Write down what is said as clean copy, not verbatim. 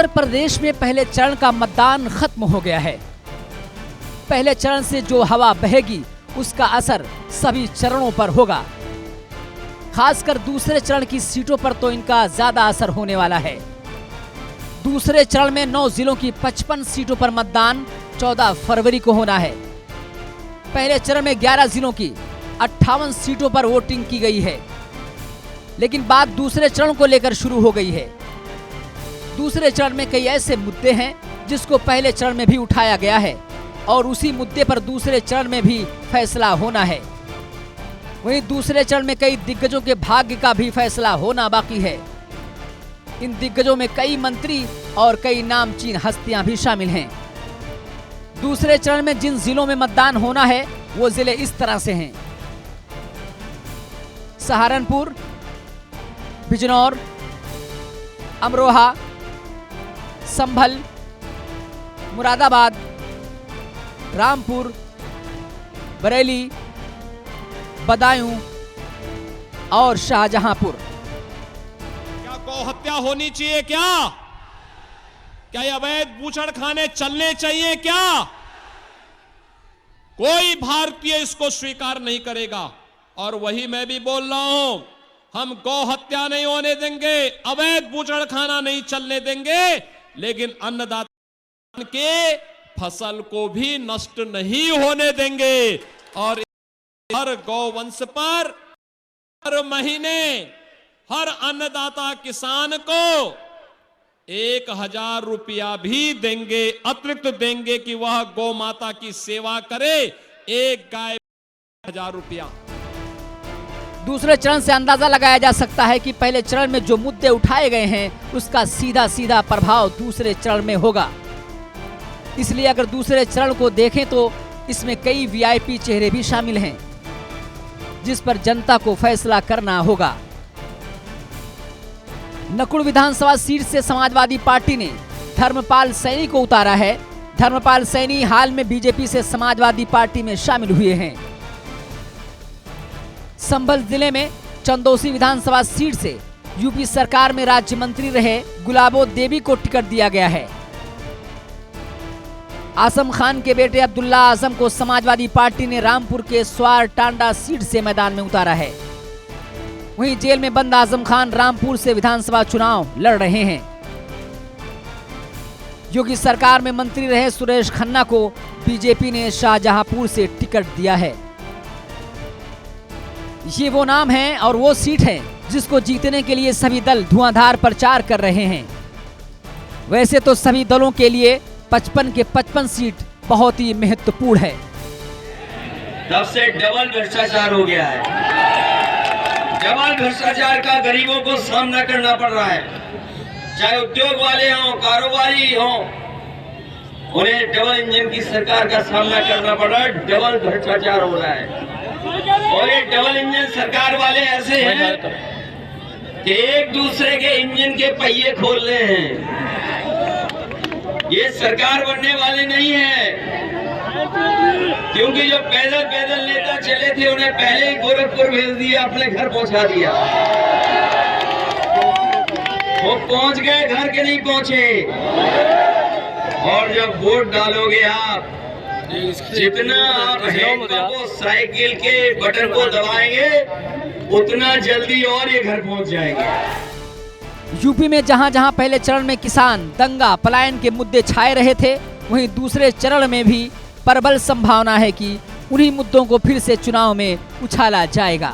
उत्तर प्रदेश में पहले चरण का मतदान खत्म हो गया है। पहले चरण से जो हवा बहेगी उसका असर सभी चरणों पर होगा। खासकर दूसरे चरण की सीटों पर तो इनका ज्यादा असर होने वाला है। दूसरे चरण में 9 जिलों की 55 सीटों पर मतदान 14 फरवरी को होना है। पहले चरण में 11 जिलों की 58 सीटों पर वोटिंग की गई है, लेकिन बात दूसरे चरण को लेकर शुरू हो गई है। दूसरे चरण में कई ऐसे मुद्दे हैं जिसको पहले चरण में भी उठाया गया है और उसी मुद्दे पर दूसरे चरण में भी फैसला होना है। वहीं दूसरे चरण में कई दिग्गजों के भाग्य का भी फैसला होना बाकी है। इन दिग्गजों में कई मंत्री और कई नामचीन हस्तियां भी शामिल हैं। दूसरे चरण में जिन जिलों में मतदान होना है वो जिले इस तरह से हैं: सहारनपुर, बिजनौर, अमरोहा, संभल, मुरादाबाद, रामपुर, बरेली, बदायूं और शाहजहांपुर। क्या गौ हत्या होनी चाहिए? क्या ये अवैध बूचड़खाने चलने चाहिए? क्या कोई भारतीय इसको स्वीकार नहीं करेगा। और वही मैं भी बोल रहा हूं, हम गौ हत्या नहीं होने देंगे, अवैध बूचड़खाना नहीं चलने देंगे, लेकिन अन्नदाता के फसल को भी नष्ट नहीं होने देंगे। और हर गौवंश पर हर महीने हर अन्नदाता किसान को 1000 रुपया भी देंगे, अतिरिक्त देंगे कि वह गौ माता की सेवा करे। एक गाय 1000 रुपया। दूसरे चरण से अंदाजा लगाया जा सकता है कि पहले चरण में जो मुद्दे उठाए गए हैं उसका सीधा सीधा प्रभाव दूसरे चरण में होगा। इसलिए अगर दूसरे चरण को देखें तो इसमें कई वीआईपी चेहरे भी शामिल हैं जिस पर जनता को फैसला करना होगा। नकुड़ विधानसभा सीट से समाजवादी पार्टी ने धर्मपाल सैनी को उतारा है। धर्मपाल सैनी हाल में बीजेपी से समाजवादी पार्टी में शामिल हुए हैं। संभल जिले में चंदौसी विधानसभा सीट से यूपी सरकार में राज्य मंत्री रहे गुलाबो देवी को टिकट दिया गया है। आजम खान के बेटे अब्दुल्ला आजम को समाजवादी पार्टी ने रामपुर के स्वार टांडा सीट से मैदान में उतारा है। वहीं जेल में बंद आजम खान रामपुर से विधानसभा चुनाव लड़ रहे हैं। योगी सरकार में मंत्री रहे सुरेश खन्ना को बीजेपी ने शाहजहांपुर से टिकट दिया है। ये वो नाम हैं और वो सीट है जिसको जीतने के लिए सभी दल धुआंधार प्रचार कर रहे हैं। वैसे तो सभी दलों के लिए 55 के 55 सीट बहुत ही महत्वपूर्ण है। तब से डबल भ्रष्टाचार हो गया है। डबल भ्रष्टाचार का गरीबों को सामना करना पड़ रहा है। चाहे उद्योग वाले हों, कारोबारी हों, उन्हें डबल इंजन की सरकार का सामना करना पड़ रहा है। डबल भ्रष्टाचार हो रहा है और ये डबल इंजन सरकार वाले ऐसे हैं कि एक दूसरे के इंजन के पहिए खोल रहे हैं। ये सरकार बनने वाले नहीं है, क्योंकि जो पैदल पैदल नेता चले थे उन्हें पहले ही गोरखपुर भेज दिया, अपने घर पहुंचा दिया। वो पहुंच गए, घर के नहीं पहुंचे। और जब वोट डालोगे आप, जितना आप वो साइकिल के बटन को दबाएंगे उतना जल्दी और ये घर पहुंच जाएंगे। यूपी में जहां जहां पहले चरण में किसान दंगा पलायन के मुद्दे छाए रहे थे, वहीं दूसरे चरण में भी प्रबल संभावना है कि उन्हीं मुद्दों को फिर से चुनाव में उछाला जाएगा।